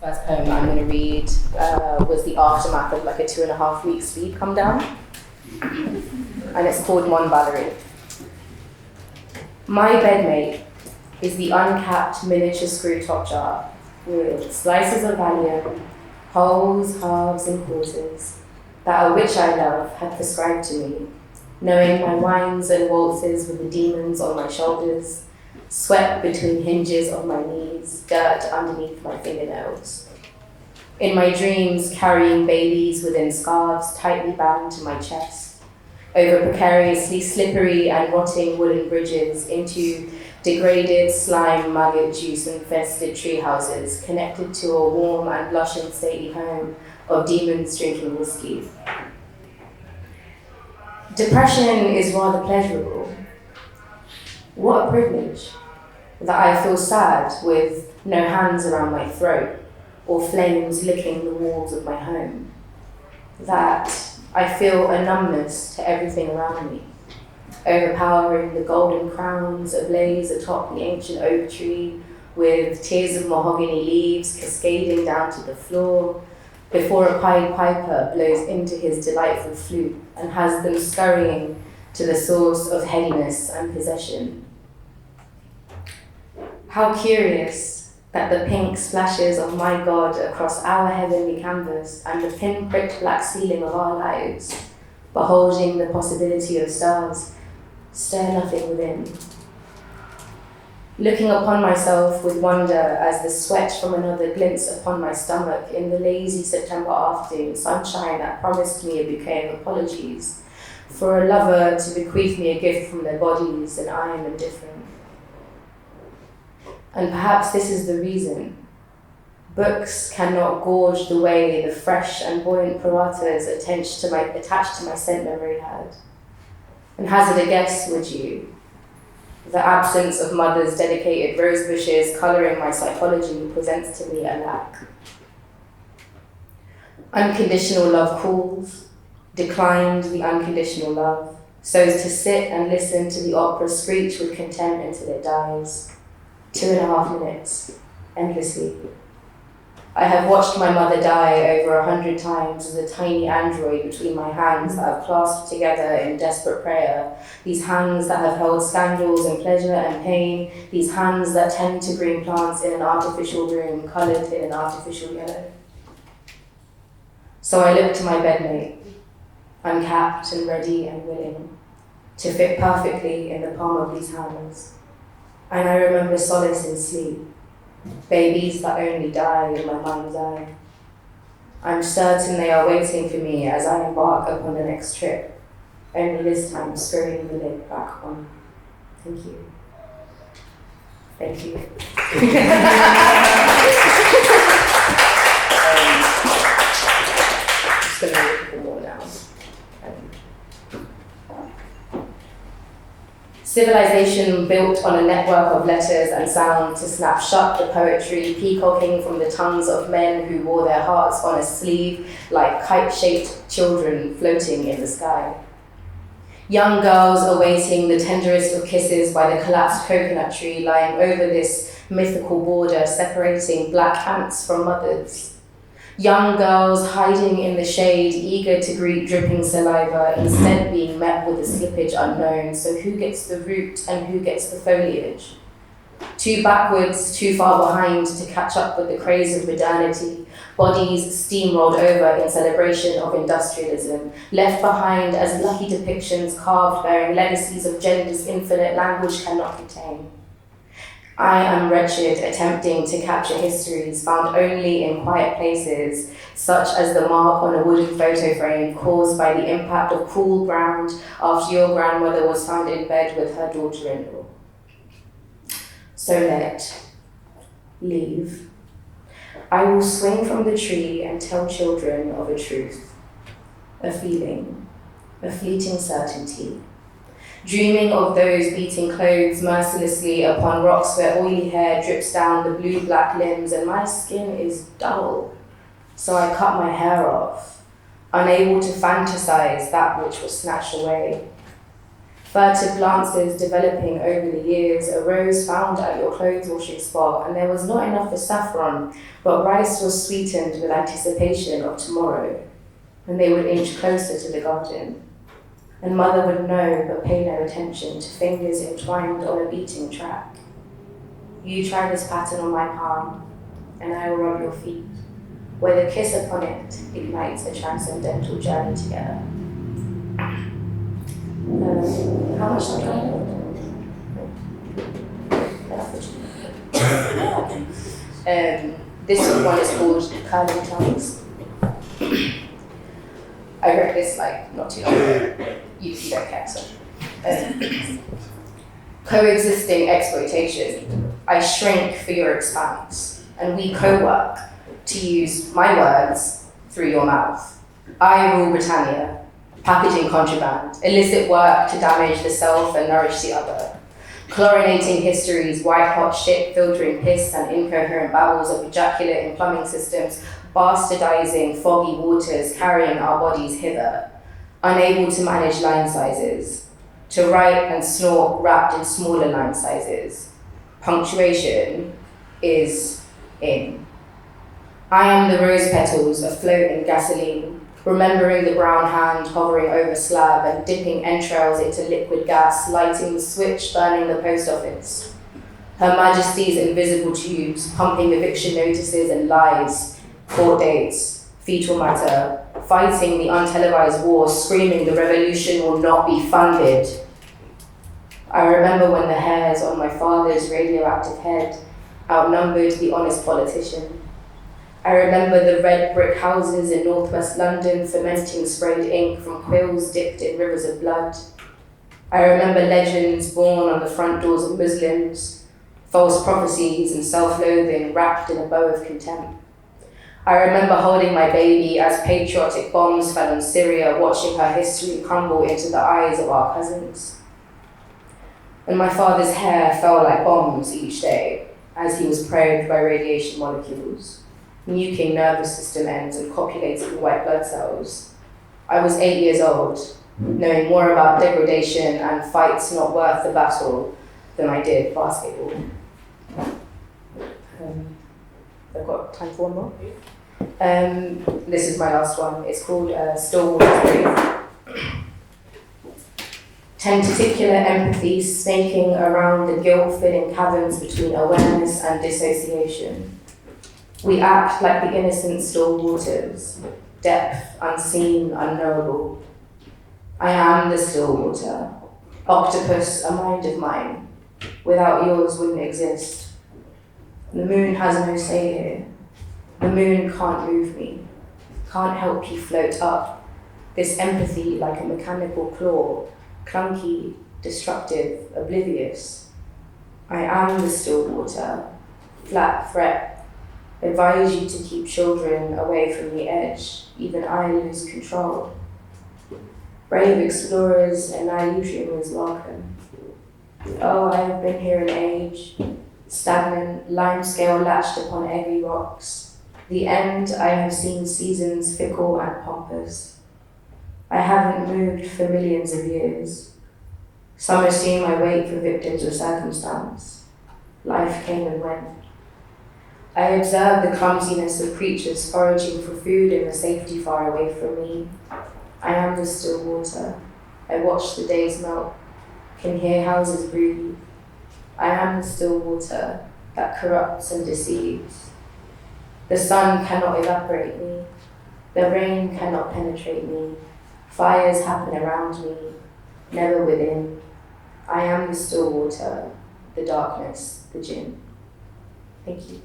First poem that I'm going to read was the aftermath of like a 2.5 week speed come down. And it's called Mon Valerie. My bedmate is the uncapped miniature screw top jar with slices of Valium, wholes, halves, and quarters that a witch I love had prescribed to me, knowing my whines and waltzes with the demons on my shoulders, sweat between hinges of my knees, dirt underneath my fingernails. In my dreams, carrying babies within scarves tightly bound to my chest, over precariously slippery and rotting wooden bridges into degraded slime, maggot juice infested tree houses connected to a warm and blushing stately home of demons drinking whiskey. Depression is rather pleasurable. What a privilege that I feel sad with no hands around my throat or flames licking the walls of my home. That I feel a numbness to everything around me, overpowering the golden crowns ablaze atop the ancient oak tree with tears of mahogany leaves cascading down to the floor before a Pied Piper blows into his delightful flute and has them scurrying to the source of headiness and possession. How curious that the pink splashes of my God across our heavenly canvas and the pinpricked black ceiling of our lives, beholding the possibility of stars, stir nothing within. Looking upon myself with wonder as the sweat from another glints upon my stomach in the lazy September afternoon sunshine that promised me a bouquet of apologies for a lover to bequeath me a gift from their bodies, and I am indifferent. And perhaps this is the reason. Books cannot gorge the way the fresh and buoyant paratas attached to my scent memory had. And hazard a guess, would you? The absence of mother's dedicated rose bushes colouring my psychology presents to me a lack. Unconditional love calls, declined the unconditional love, so as to sit and listen to the opera screech with content until it dies. 2.5 minutes, endlessly. I have watched my mother die over 100 times as a tiny android between my hands that have clasped together in desperate prayer, these hands that have held scandals and pleasure and pain, these hands that tend to green plants in an artificial room coloured in an artificial yellow. So I look to my bedmate, uncapped and ready and willing, to fit perfectly in the palm of these hands. And I remember solace in sleep, babies that only die in my mind's eye. I'm certain they are waiting for me as I embark upon the next trip, only this time screwing the lid back on. Thank you. Thank you. Just going to read a couple more now. Civilization built on a network of letters and sound to snap shut the poetry, peacocking from the tongues of men who wore their hearts on a sleeve like kite-shaped children floating in the sky. Young girls awaiting the tenderest of kisses by the collapsed coconut tree lying over this mythical border separating black ants from mothers. Young girls hiding in the shade, eager to greet dripping saliva, instead being met with a slippage unknown. So who gets the root and who gets the foliage? Too backwards, too far behind to catch up with the craze of modernity. Bodies steamrolled over in celebration of industrialism, left behind as lucky depictions carved bearing legacies of genders infinite language cannot contain. I am wretched, attempting to capture histories found only in quiet places, such as the mark on a wooden photo frame caused by the impact of cool ground after your grandmother was found in bed with her daughter-in-law. So leave. I will swing from the tree and tell children of a truth, a feeling, a fleeting certainty. Dreaming of those beating clothes mercilessly upon rocks where oily hair drips down the blue-black limbs and my skin is dull, so I cut my hair off, unable to fantasize that which was snatched away. Furtive glances developing over the years, a rose found at your clothes washing spot, and there was not enough for saffron, but rice was sweetened with anticipation of tomorrow. And they would inch closer to the garden. And mother would know but pay no attention to fingers entwined on a beating track. You try this pattern on my palm, and I will rub your feet, where the kiss upon it ignites a transcendental journey together. How much time? This one is called Curling Tongues. I read this not too long ago. You don't care, so. Coexisting exploitation. I shrink for your expanse, and we co-work to use my words through your mouth. I rule Britannia. Packaging contraband, illicit work to damage the self and nourish the other. Chlorinating histories, white-hot shit filtering piss and incoherent babbles of ejaculate in plumbing systems, bastardizing foggy waters, carrying our bodies hither. Unable to manage line sizes. To write and snort wrapped in smaller line sizes. Punctuation is in. I am the rose petals afloat in gasoline, remembering the brown hand hovering over slab and dipping entrails into liquid gas, lighting the switch, burning the post office. Her Majesty's invisible tubes, pumping eviction notices and lies, court dates, fetal matter, fighting the untelevised war, screaming the revolution will not be funded. I remember when the hairs on my father's radioactive head outnumbered the honest politician. I remember the red brick houses in northwest London fermenting sprayed ink from quills dipped in rivers of blood. I remember legends born on the front doors of Muslims, false prophecies and self-loathing wrapped in a bow of contempt. I remember holding my baby as patriotic bombs fell on Syria, watching her history crumble into the eyes of our cousins. And my father's hair fell like bombs each day as he was probed by radiation molecules, nuking nervous system ends and copulating white blood cells. I was 8 years old, knowing more about degradation and fights not worth the battle than I did basketball. I've got time for one more. This is my last one. It's called Stillwater. Tentacular empathy snaking around the guilt-filling caverns between awareness and dissociation. We act like the innocent still waters, depth, unseen, unknowable. I am the still water, octopus, a mind of mine. Without yours wouldn't exist. The moon has no say here. The moon can't move me, can't help you float up. This empathy like a mechanical claw, clunky, destructive, oblivious. I am the still water, flat threat. Advise you to keep children away from the edge, even I lose control. Brave explorers and naive dreamers welcome. Oh, I have been here an age, stagnant, limescale latched upon eggy rocks. The end, I have seen seasons fickle and pompous. I haven't moved for millions of years. Some assume I wait for victims of circumstance. Life came and went. I observe the clumsiness of creatures foraging for food in the safety far away from me. I am the still water. I watch the days melt, can hear houses breathe. I am the still water that corrupts and deceives. The sun cannot evaporate me. The rain cannot penetrate me. Fires happen around me, never within. I am the still water, the darkness, the gin. Thank you.